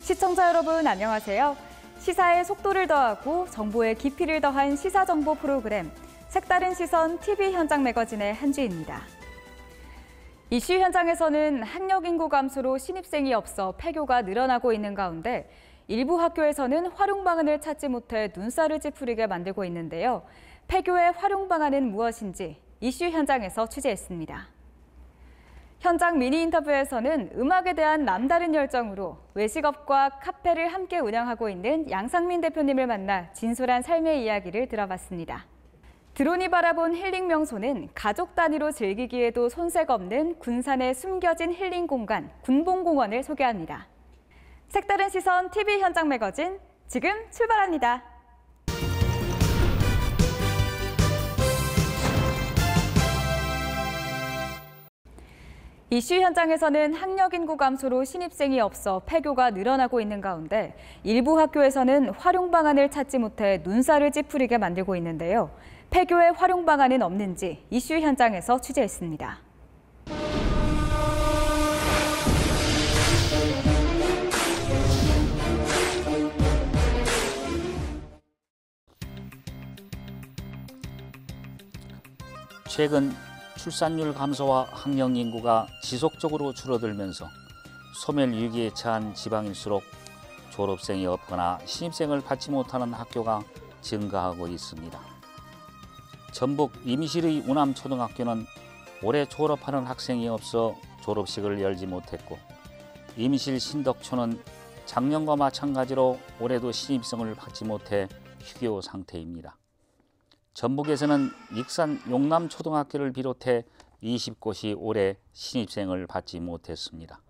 시청자 여러분 안녕하세요. 시사의 속도를 더하고 정보의 깊이를 더한 시사정보 프로그램 색다른 시선 TV 현장 매거진의 한주희입니다. 이슈 현장에서는 학력 인구 감소로 신입생이 없어 폐교가 늘어나고 있는 가운데 일부 학교에서는 활용 방안을 찾지 못해 눈살을 찌푸리게 만들고 있는데요. 폐교의 활용 방안은 무엇인지 이슈 현장에서 취재했습니다. 현장 미니 인터뷰에서는 음악에 대한 남다른 열정으로 외식업과 카페를 함께 운영하고 있는 양상민 대표님을 만나 진솔한 삶의 이야기를 들어봤습니다. 드론이 바라본 힐링 명소는 가족 단위로 즐기기에도 손색 없는 군산의 숨겨진 힐링 공간 군봉공원을 소개합니다. 색다른 시선 TV 현장 매거진 지금 출발합니다. 이슈 현장에서는 학력 인구 감소로 신입생이 없어 폐교가 늘어나고 있는 가운데 일부 학교에서는 활용 방안을 찾지 못해 눈살을 찌푸리게 만들고 있는데요. 폐교의 활용 방안은 없는지 이슈 현장에서 취재했습니다. 최근 출산율 감소와 학령 인구가 지속적으로 줄어들면서 소멸 위기에 처한 지방일수록 졸업생이 없거나 신입생을 받지 못하는 학교가 증가하고 있습니다. 전북 이미실의 우남초등학교는 올해 졸업하는 학생이 없어 졸업식을 열지 못했고, 이미실 신덕초는 작년과 마찬가지로 올해도 신입생을 받지 못해 휴교 상태입니다. 전북에서는 익산 용남초등학교를 비롯해 20곳이 올해 신입생을 받지 못했습니다.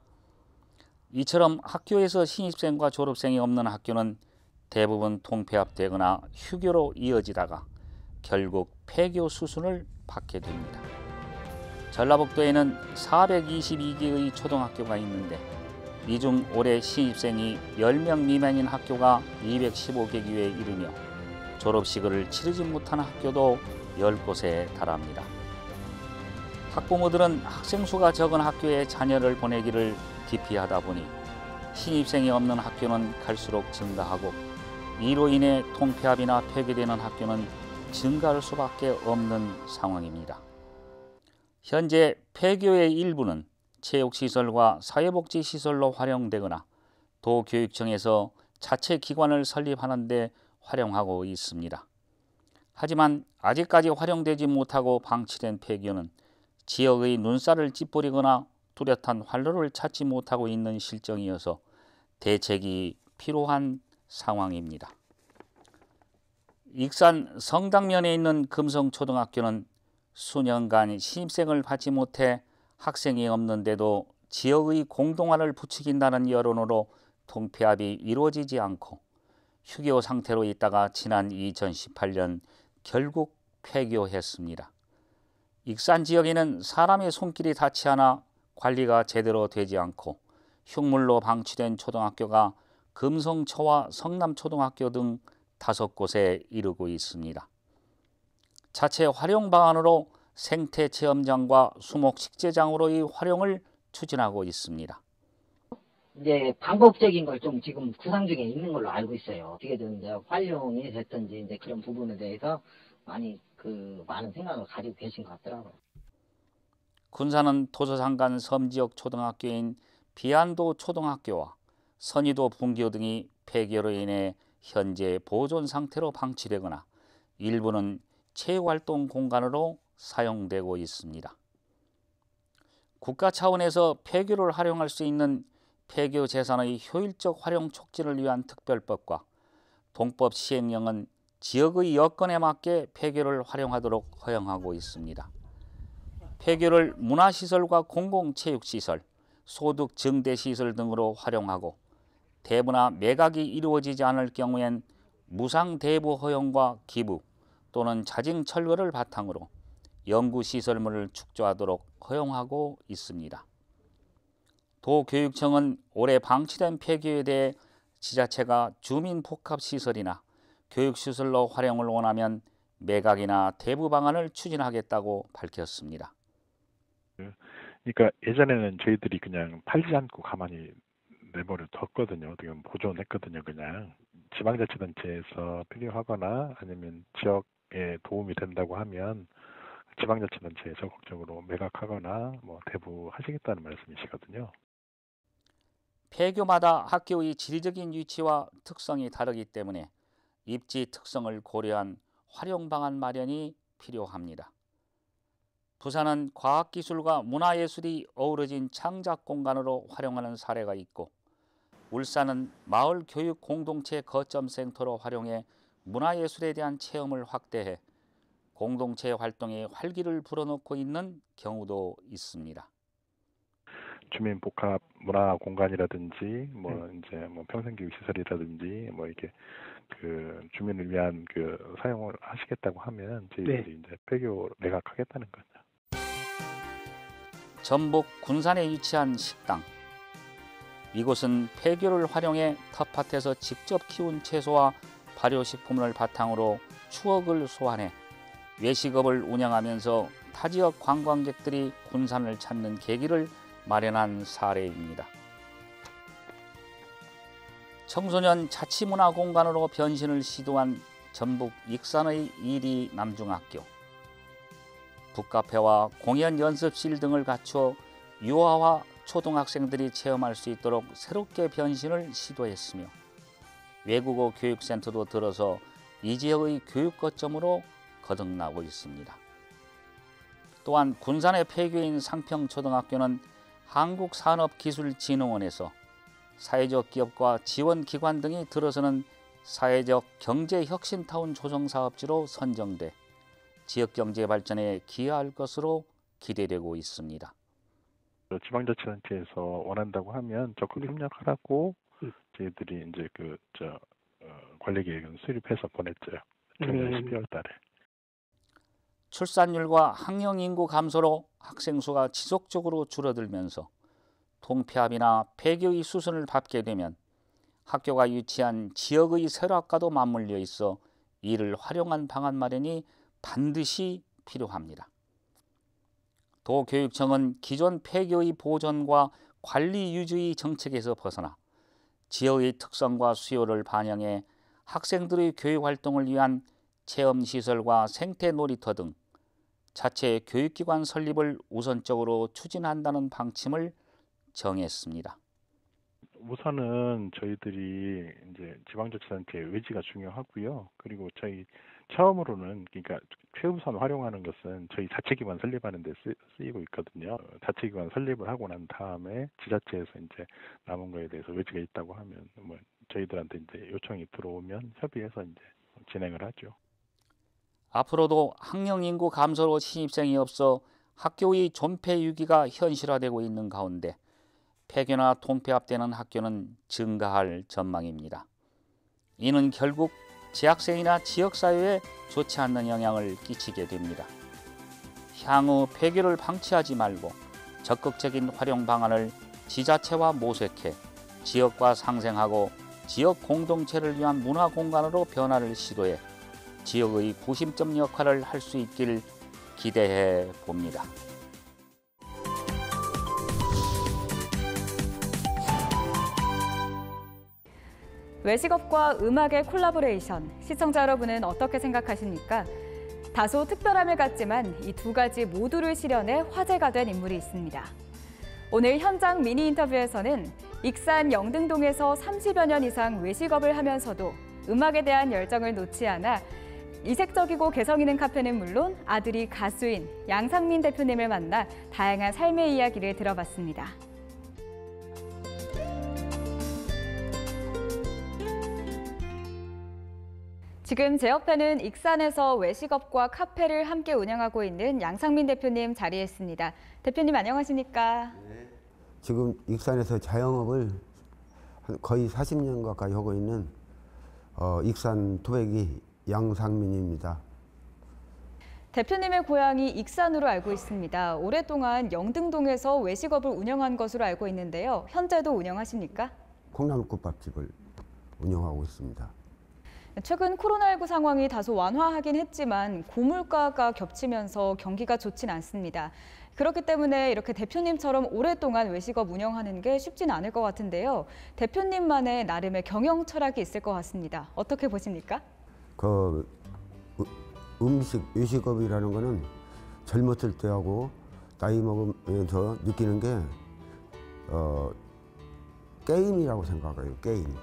이처럼 학교에서 신입생과 졸업생이 없는 학교는 대부분 통폐합되거나 휴교로 이어지다가 결국 폐교 수순을 밟게 됩니다. 전라북도에는 422개의 초등학교가 있는데 이 중 올해 신입생이 10명 미만인 학교가 215개교에 이르며 졸업식을 치르지 못한 학교도 10곳에 달합니다. 학부모들은 학생 수가 적은 학교에 자녀를 보내기를 기피하다 보니 신입생이 없는 학교는 갈수록 증가하고, 이로 인해 통폐합이나 폐교되는 학교는 증가할 수밖에 없는 상황입니다. 현재 폐교의 일부는 체육시설과 사회복지시설로 활용되거나 도교육청에서 자체 기관을 설립하는 데 활용하고 있습니다. 하지만 아직까지 활용되지 못하고 방치된 폐교는 지역의 눈살을 찌푸리거나 뚜렷한 활로를 찾지 못하고 있는 실정이어서 대책이 필요한 상황입니다. 익산 성당면에 있는 금성초등학교는 수년간 신입생을 받지 못해 학생이 없는데도 지역의 공동화를 부추긴다는 여론으로 통폐합이 이루어지지 않고 휴교 상태로 있다가 지난 2018년 결국 폐교했습니다. 익산 지역에는 사람의 손길이 닿지 않아 관리가 제대로 되지 않고 흉물로 방치된 초등학교가 금성초와 성남초등학교 등 5곳에 이르고 있습니다. 자체 활용 방안으로 생태체험장과 수목식재장으로의 활용을 추진하고 있습니다. 이제 방법적인 걸 좀 지금 구상 중에 있는 걸로 알고 있어요. 어떻게든 이제 활용이 됐든지 이제 그런 부분에 대해서 많이 많은 생각을 가지고 계신 것 같더라고요. 군산은 도서상간 섬지역 초등학교인 비안도 초등학교와 선의도 분교 등이 폐교로 인해 현재 보존 상태로 방치되거나 일부는 체육활동 공간으로 사용되고 있습니다. 국가 차원에서 폐교를 활용할 수 있는 폐교 재산의 효율적 활용 촉진을 위한 특별법과 동법 시행령은 지역의 여건에 맞게 폐교를 활용하도록 허용하고 있습니다. 폐교를 문화시설과 공공체육시설, 소득 증대시설 등으로 활용하고 대부나 매각이 이루어지지 않을 경우엔 무상대부 허용과 기부 또는 자진 철거를 바탕으로 연구시설물을 축조하도록 허용하고 있습니다. 도교육청은 올해 방치된 폐교에 대해 지자체가 주민복합시설이나 교육시설로 활용을 원하면 매각이나 대부 방안을 추진하겠다고 밝혔습니다. 그러니까 예전에는 저희들이 그냥 팔지 않고 가만히 내버려뒀거든요. 어떻게 보면 보존했거든요. 그냥 지방자치단체에서 필요하거나 아니면 지역에 도움이 된다고 하면 지방자치단체에 적극적으로 매각하거나 뭐 대부하시겠다는 말씀이시거든요. 폐교마다 학교의 지리적인 위치와 특성이 다르기 때문에 입지 특성을 고려한 활용 방안 마련이 필요합니다. 부산은 과학기술과 문화예술이 어우러진 창작 공간으로 활용하는 사례가 있고, 울산은 마을 교육 공동체 거점 센터로 활용해 문화예술에 대한 체험을 확대해 공동체 활동에 활기를 불어넣고 있는 경우도 있습니다. 주민 복합 문화 공간이라든지 이제 평생교육 시설이라든지 이렇게 그 주민을 위한 그 사용을 하시겠다고 하면 저희들이 이제 폐교 매각하겠다는 거죠. 전북 군산에 위치한 식당. 이곳은 폐교를 활용해 텃밭에서 직접 키운 채소와 발효식품을 바탕으로 추억을 소환해 외식업을 운영하면서 타 지역 관광객들이 군산을 찾는 계기를 마련한 사례입니다. 청소년 자치문화공간으로 변신을 시도한 전북 익산의 이리 남중학교. 북카페와 공연 연습실 등을 갖추어 유아와 초등학생들이 체험할 수 있도록 새롭게 변신을 시도했으며, 외국어 교육센터도 들어서 이 지역의 교육 거점으로 거듭나고 있습니다. 또한 군산의 폐교인 상평초등학교는 한국산업기술진흥원에서 사회적 기업과 지원기관 등이 들어서는 사회적 경제혁신타운 조성사업지로 선정돼 지역경제 발전에 기여할 것으로 기대되고 있습니다. 지방자치단체에서 원한다고 하면 적극 협력하라고 저희들이 이제 관리계획은 수립해서 보냈죠. 작년 12월 달에. 출산율과 학령 인구 감소로 학생 수가 지속적으로 줄어들면서 통폐합이나 폐교의 수순을 밟게 되면 학교가 위치한 지역의 쇠락과도 맞물려 있어 이를 활용한 방안 마련이 반드시 필요합니다. 도교육청은 기존 폐교의 보존과 관리 유지의 정책에서 벗어나 지역의 특성과 수요를 반영해 학생들의 교육활동을 위한 체험시설과 생태 놀이터 등 자체 교육기관 설립을 우선적으로 추진한다는 방침을 정했습니다. 우선은 저희들이 이제 지방자치단체 외지가 중요하고요. 그리고 저희 처음으로는 그러니까 최우선 활용하는 것은 저희 자체기관 설립하는 데 쓰이고 있거든요. 자체기관 설립을 하고 난 다음에 지자체에서 이제 남은 거에 대해서 외지가 있다고 하면 저희들한테 이제 요청이 들어오면 협의해서 이제 진행을 하죠. 앞으로도 학령 인구 감소로 신입생이 없어 학교의 존폐 위기가 현실화되고 있는 가운데 폐교나 통폐합되는 학교는 증가할 전망입니다. 이는 결국 재학생이나 지역사회에 좋지 않는 영향을 끼치게 됩니다. 향후 폐교를 방치하지 말고 적극적인 활용 방안을 지자체와 모색해 지역과 상생하고 지역 공동체를 위한 문화 공간으로 변화를 시도해 지역의 구심점 역할을 할 수 있길 기대해 봅니다. 외식업과 음악의 콜라보레이션, 시청자 여러분은 어떻게 생각하십니까? 다소 특별함을 갖지만 이 두 가지 모두를 실현해 화제가 된 인물이 있습니다. 오늘 현장 미니 인터뷰에서는 익산 영등동에서 30여 년 이상 외식업을 하면서도 음악에 대한 열정을 놓지 않아 이색적이고 개성 있는 카페는 물론 아들이 가수인 양상민 대표님을 만나 다양한 삶의 이야기를 들어봤습니다. 지금 제 옆에는 익산에서 외식업과 카페를 함께 운영하고 있는 양상민 대표님 자리했습니다. 대표님 안녕하십니까? 네. 지금 익산에서 자영업을 거의 40년 가까이 하고 있는 익산 토백이 양상민입니다. 대표님의 고향이 익산으로 알고 있습니다. 오랫동안 영등동에서 외식업을 운영한 것으로 알고 있는데요. 현재도 운영하십니까? 콩나물국밥집을 운영하고 있습니다. 최근 코로나19 상황이 다소 완화하긴 했지만 고물가가 겹치면서 경기가 좋진 않습니다. 그렇기 때문에 이렇게 대표님처럼 오랫동안 외식업 운영하는 게 쉽진 않을 것 같은데요. 대표님만의 나름의 경영 철학이 있을 것 같습니다. 어떻게 보십니까? 음식, 외식업이라는 거는 젊었을 때하고 나이 먹으면서 느끼는 게 게임이라고 생각해요. 게임.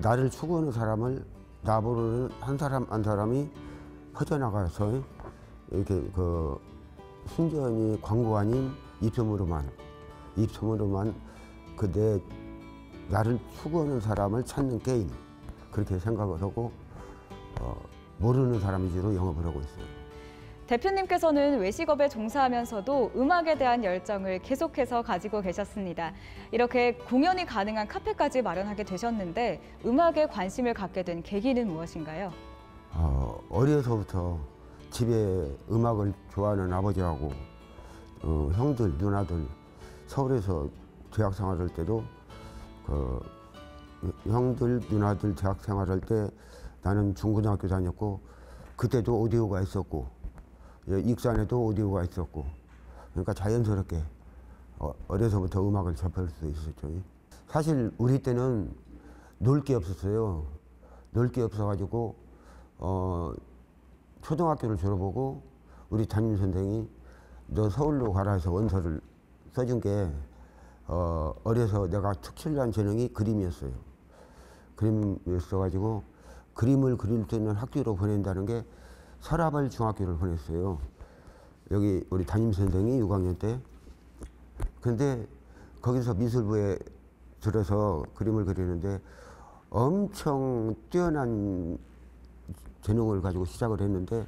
나를 추구하는 사람을 나보는 한 사람 한 사람이 퍼져나가서 이렇게 순전히 광고 아닌 입소문으로만 나를 추구하는 사람을 찾는 게임, 그렇게 생각을 하고 모르는 사람 위주로 영업을 하고 있어요. 대표님께서는 외식업에 종사하면서도 음악에 대한 열정을 계속해서 가지고 계셨습니다. 이렇게 공연이 가능한 카페까지 마련하게 되셨는데 음악에 관심을 갖게 된 계기는 무엇인가요? 어려서부터 집에 음악을 좋아하는 아버지하고 형들, 누나들 서울에서 대학 생활할 때도 형들, 누나들 대학 생활할 때 나는 중고등학교 다녔고 그때도 오디오가 있었고 익산에도 오디오가 있었고 그러니까 자연스럽게 어려서부터 음악을 접할 수 있었죠. 사실 우리 때는 놀 게 없었어요. 놀 게 없어가지고 초등학교를 졸업하고 우리 담임선생이 너 서울로 가라 해서 원서를 써준 게 어려서 내가 특출난 재능이 그림이었어요. 그림이었어가지고 그림을 그릴 수 있는 학교로 보낸다는 게 서라벌 중학교를 보냈어요. 여기 우리 담임선생이 6학년 때. 근데 거기서 미술부에 들어서 그림을 그리는데 엄청 뛰어난 재능을 가지고 시작을 했는데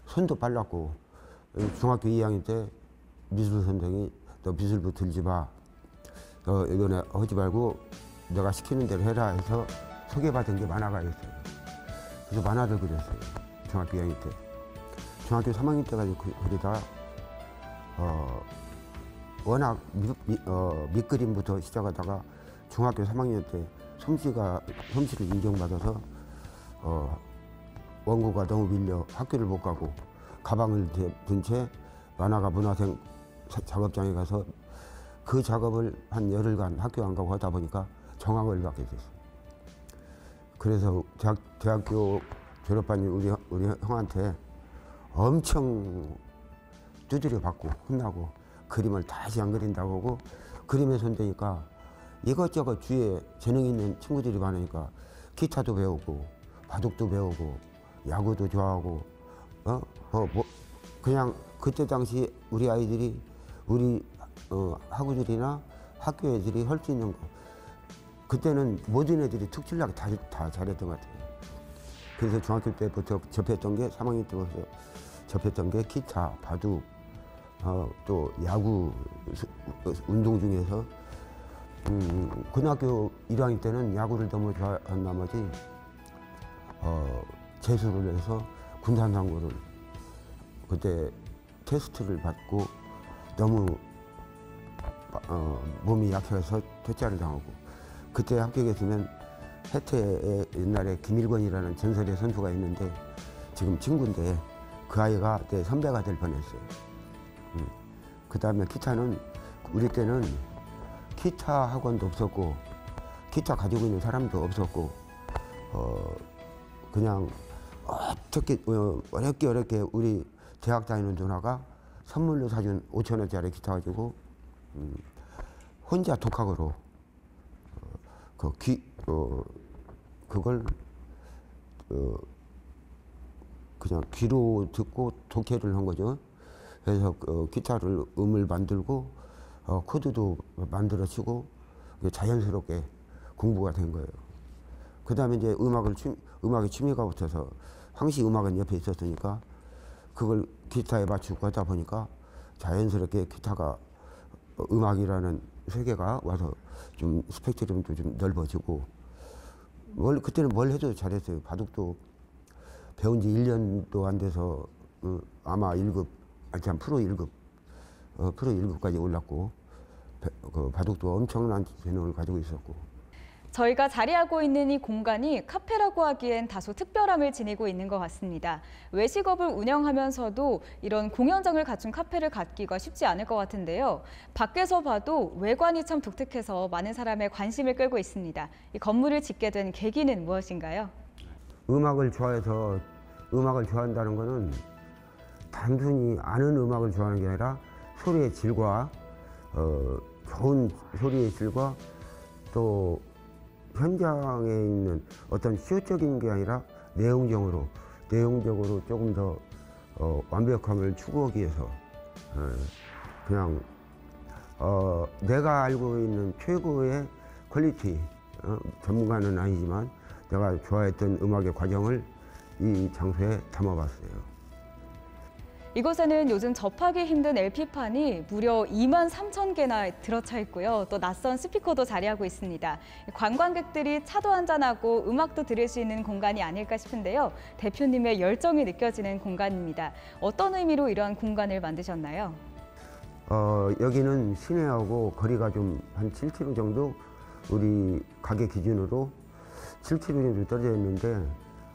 손도 빨랐고 중학교 2학년 때 미술 선생이 너 미술부 들지 마. 너 이번에 하지 말고 내가 시키는 대로 해라 해서 소개받은 게 만화가였어요. 그래서 만화를 그렸어요. 중학교 2학년 때. 중학교 3학년 때까지 그리다가 워낙 밑그림부터 시작하다가 중학교 3학년 때 솜씨를 인정받아서 원고가 너무 밀려 학교를 못 가고 가방을 든 채 만화가 문화생 작업장에 가서 그 작업을 한 열흘간 학교 안 가고 하다 보니까 정학을 갖게 됐어요. 그래서 대학교 졸업한 우리 형한테 엄청 두드려 받고 혼나고 그림을 다시 안 그린다고 하고 그림에 손대니까 이것저것 주위에 재능 있는 친구들이 많으니까 기타도 배우고 바둑도 배우고 야구도 좋아하고 그냥 그때 당시 우리 아이들이 우리 학우들이나 학교 애들이 할 수 있는 거 그때는 모든 애들이 특출나게 다 잘했던 것 같아요. 그래서 중학교 때부터 접했던 게 3학년 때부터 접했던 게 기타, 바둑, 또 야구 운동 중에서 고등학교 1학년 때는 야구를 너무 좋아한 나머지 재수를 해서 군산상고를 그때 테스트를 받고 너무 몸이 약해서 퇴짜를 당하고 그때 합격했으면 해태에 옛날에 김일권이라는 전설의 선수가 있는데 지금 친구인데 그 아이가 내 선배가 될 뻔했어요. 그 다음에 기타는 우리 때는 기타 학원도 없었고 기타 가지고 있는 사람도 없었고 그냥 어떻게 어렵게 우리 대학 다니는 누나가 선물로 사준 5,000원짜리 기타 가지고 혼자 독학으로 그걸 그냥 귀로 듣고 독해를 한 거죠. 그래서 기타를 음을 만들고 코드도 만들어 치고 자연스럽게 공부가 된 거예요. 그 다음에 이제 음악에 취미가 붙어서 항시 음악은 옆에 있었으니까 그걸 기타에 맞추고 하다 보니까 자연스럽게 기타가 음악이라는 세계가 와서 좀 스펙트럼도 좀 넓어지고 그때는 뭘 해도 잘했어요. 바둑도 배운 지 1년도 안 돼서 아마 1급, 프로 1급, 프로 1급까지 올랐고 바둑도 엄청난 재능을 가지고 있었고. 저희가 자리하고 있는 이 공간이 카페라고 하기엔 다소 특별함을 지니고 있는 것 같습니다. 외식업을 운영하면서도 이런 공연장을 갖춘 카페를 갖기가 쉽지 않을 것 같은데요. 밖에서 봐도 외관이 참 독특해서 많은 사람의 관심을 끌고 있습니다. 이 건물을 짓게 된 계기는 무엇인가요? 음악을 좋아해서 음악을 좋아한다는 것은 단순히 아는 음악을 좋아하는 게 아니라 소리의 질과 좋은 소리의 질과 또 현장에 있는 어떤 쇼적인 게 아니라 내용적으로 조금 더 완벽함을 추구하기 위해서 그냥 내가 알고 있는 최고의 퀄리티, 전문가는 아니지만 내가 좋아했던 음악의 과정을 이 장소에 담아봤어요. 이곳에는 요즘 접하기 힘든 LP판이 무려 23,000개나 들어차 있고요. 또 낯선 스피커도 자리하고 있습니다. 관광객들이 차도 한잔하고 음악도 들을 수 있는 공간이 아닐까 싶은데요. 대표님의 열정이 느껴지는 공간입니다. 어떤 의미로 이러한 공간을 만드셨나요? 여기는 시내하고 거리가 좀 한 7km 정도 우리 가게 기준으로 7km 정도 떨어져 있는데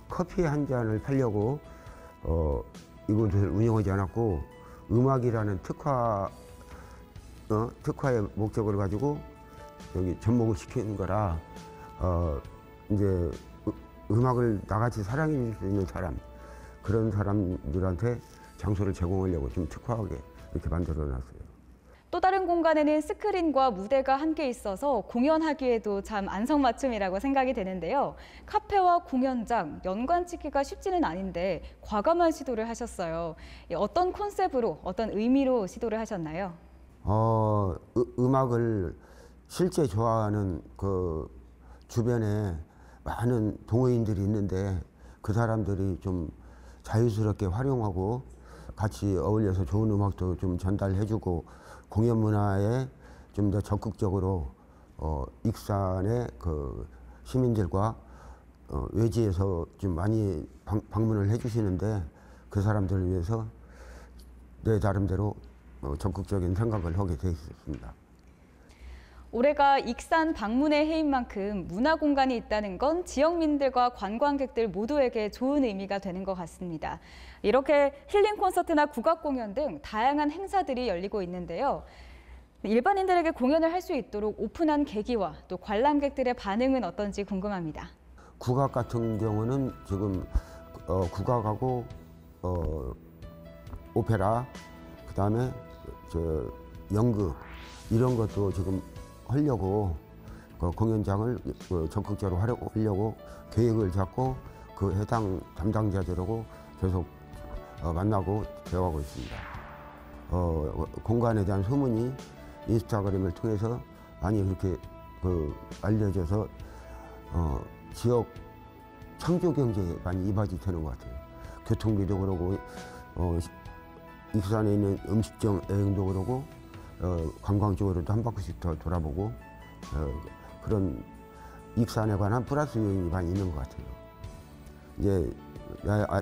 커피 한 잔을 팔려고 이곳을 운영하지 않았고 음악이라는 특화의 목적을 가지고 여기 접목을 시키는 거라 이제 음악을 나같이 사랑해 줄 수 있는 사람 그런 사람들한테 장소를 제공하려고 좀 특화하게 이렇게 만들어 놨어요. 또 다른 공간에는 스크린과 무대가 함께 있어서 공연하기에도 참 안성맞춤이라고 생각이 되는데요. 카페와 공연장, 연관짓기가 쉽지는 않은데 과감한 시도를 하셨어요. 어떤 컨셉으로, 어떤 의미로 시도를 하셨나요? 음악을 실제 좋아하는 그 주변에 많은 동호인들이 있는데 그 사람들이 좀 자유스럽게 활용하고 같이 어울려서 좋은 음악도 좀 전달해주고 공연 문화에 좀 더 적극적으로 익산의 그 시민들과 외지에서 좀 많이 방문을 해주시는데 그 사람들을 위해서 내 나름대로 적극적인 생각을 하게 돼 있었습니다. 올해가 익산 방문의 해인 만큼 문화공간이 있다는 건 지역민들과 관광객들 모두에게 좋은 의미가 되는 것 같습니다. 이렇게 힐링 콘서트나 국악 공연 등 다양한 행사들이 열리고 있는데요. 일반인들에게 공연을 할 수 있도록 오픈한 계기와 또 관람객들의 반응은 어떤지 궁금합니다. 국악 같은 경우는 지금 국악하고 오페라, 그다음에 연극 이런 것도 지금 하려고 공연장을 적극적으로 활용하려고 계획을 잡고 그 해당 담당자들하고 계속 만나고 대화하고 있습니다. 공간에 대한 소문이 인스타그램을 통해서 많이 그렇게 알려져서 지역 창조 경제에 많이 이바지 되는 것 같아요. 교통비도 그러고 익산에 있는 음식점 여행도 그러고 관광 쪽으로도 한 바퀴씩 더 돌아보고 그런 익산에 관한 플러스 요인이 많이 있는 것 같아요. 이제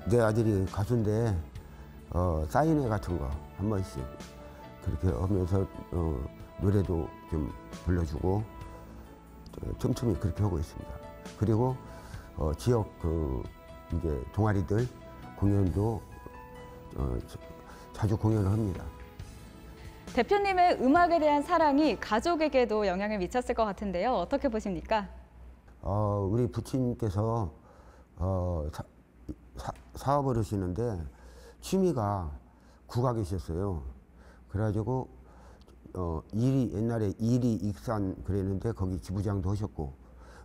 내 아들이 가수인데 사인회 같은 거 한 번씩 그렇게 하면서 노래도 좀 불러주고 틈틈이 그렇게 하고 있습니다. 그리고 지역 이제 동아리들 공연도 자주 공연을 합니다. 대표님의 음악에 대한 사랑이 가족에게도 영향을 미쳤을 것 같은데요. 어떻게 보십니까? 우리 부친께서 사업을 하시는데 취미가 국악이셨어요. 그래가지고 옛날에 일이 익산 그랬는데 거기 지부장도 하셨고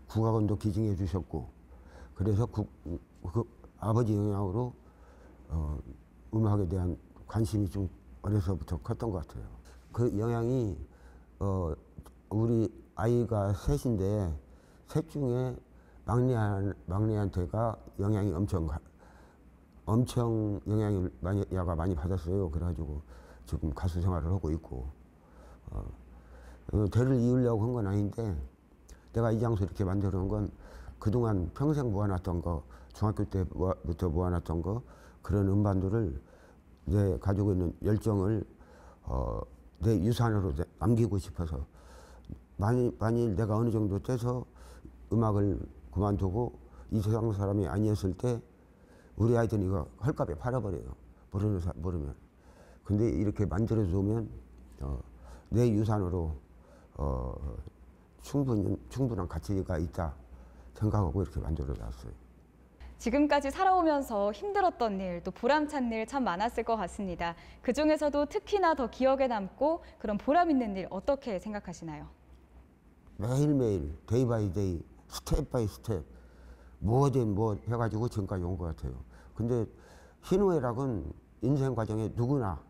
국악원도 기증해 주셨고 그래서 그 아버지 영향으로 음악에 대한 관심이 좀 어려서부터 컸던 것 같아요. 그 영향이 우리 아이가 셋인데 셋 중에 막내한테가 영향이 엄청 영향을 많이 받았어요. 그래가지고 지금 가수 생활을 하고 있고 대를 이으려고 한 건 아닌데 내가 이 장소 이렇게 만들어 놓은 건 그동안 평생 모아놨던 거 중학교 때부터 모아놨던 거 그런 음반들을 내 가지고 있는 열정을 내 유산으로 남기고 싶어서 만일 내가 어느 정도 떼서 음악을 그만두고 이 세상 사람이 아니었을 때 우리 아이들은 이거 헐값에 팔아버려요. 모르면. 근데 이렇게 만들어주면 내 유산으로 충분한 가치가 있다 생각하고 이렇게 만들어놨어요. 지금까지 살아오면서 힘들었던 일, 또 보람찬 일 참 많았을 것 같습니다. 그중에서도 특히나 더 기억에 남고 그런 보람 있는 일 어떻게 생각하시나요? 매일매일 데이 바이 데이 스텝 바이 스텝 뭐든 뭐 해가지고 지금까지 온 것 같아요. 근데 희노애락은 인생 과정에 누구나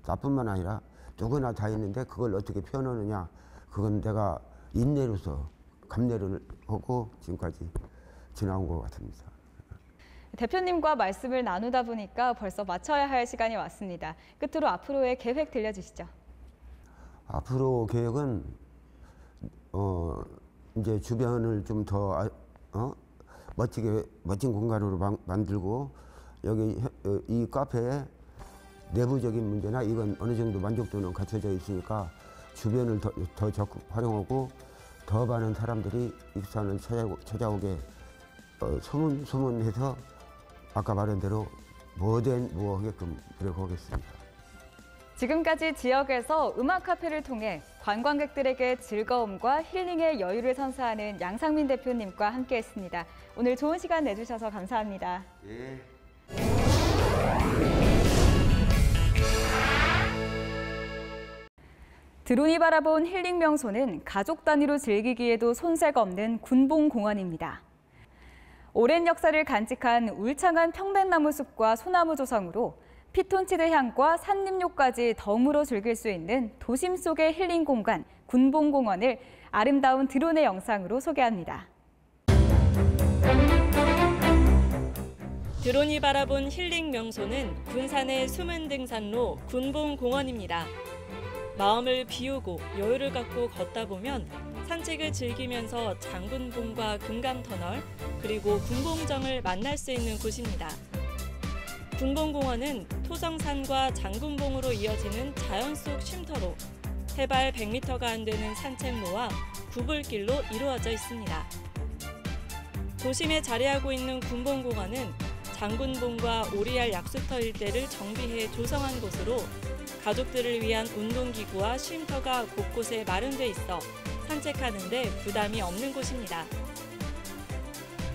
나뿐만 아니라 누구나 다 있는데 그걸 어떻게 표현하느냐 그건 내가 인내로서 감내를 하고 지금까지 지나온 것 같습니다. 대표님과 말씀을 나누다 보니까 벌써 마쳐야 할 시간이 왔습니다. 끝으로 앞으로의 계획 들려주시죠. 앞으로 계획은 이제 주변을 좀 더 멋진 공간으로 만들고 여기 이 카페에 내부적인 문제나 이건 어느 정도 만족도는 갖춰져 있으니까 주변을 더 적극 활용하고 더 많은 사람들이 익산을 찾아오게 소문해서 아까 말한 대로 뭐든 뭐 하게끔 노력하겠습니다. 지금까지 지역에서 음악 카페를 통해 관광객들에게 즐거움과 힐링의 여유를 선사하는 양상민 대표님과 함께했습니다. 오늘 좋은 시간 내주셔서 감사합니다. 예. 드론이 바라본 힐링 명소는 가족 단위로 즐기기에도 손색 없는 군봉공원입니다. 오랜 역사를 간직한 울창한 평백나무 숲과 소나무 조성으로 피톤치드 향과 산림욕까지 덤으로 즐길 수 있는 도심 속의 힐링 공간 군봉공원을 아름다운 드론의 영상으로 소개합니다. 드론이 바라본 힐링 명소는 군산의 숨은 등산로 군봉공원입니다. 마음을 비우고 여유를 갖고 걷다 보면 산책을 즐기면서 장군봉과 금강터널 그리고 군봉정을 만날 수 있는 곳입니다. 군봉공원은 토정산과 장군봉으로 이어지는 자연 속 쉼터로 해발 100m가 안 되는 산책로와 구불길로 이루어져 있습니다. 도심에 자리하고 있는 군봉공원은 장군봉과 오리알 약수터 일대를 정비해 조성한 곳으로 가족들을 위한 운동기구와 쉼터가 곳곳에 마련돼 있어 산책하는 데 부담이 없는 곳입니다.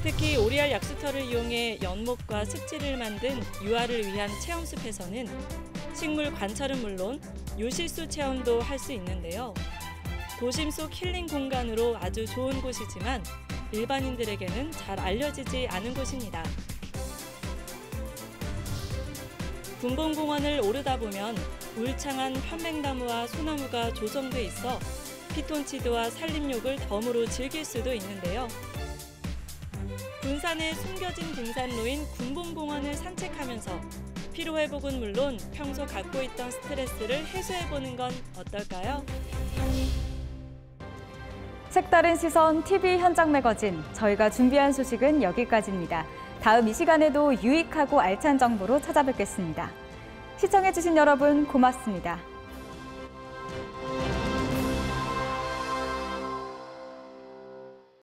특히 오리알 약수터를 이용해 연못과 습지를 만든 유아를 위한 체험숲에서는 식물 관찰은 물론 요실수 체험도 할 수 있는데요. 도심 속 힐링 공간으로 아주 좋은 곳이지만 일반인들에게는 잘 알려지지 않은 곳입니다. 군봉공원을 오르다 보면 울창한 편백나무와 소나무가 조성돼 있어 피톤치드와 산림욕을 덤으로 즐길 수도 있는데요. 군산의 숨겨진 등산로인 군봉공원을 산책하면서 피로회복은 물론 평소 갖고 있던 스트레스를 해소해보는 건 어떨까요? 색다른 시선 TV 현장 매거진, 저희가 준비한 소식은 여기까지입니다. 다음 이 시간에도 유익하고 알찬 정보로 찾아뵙겠습니다. 시청해주신 여러분 고맙습니다.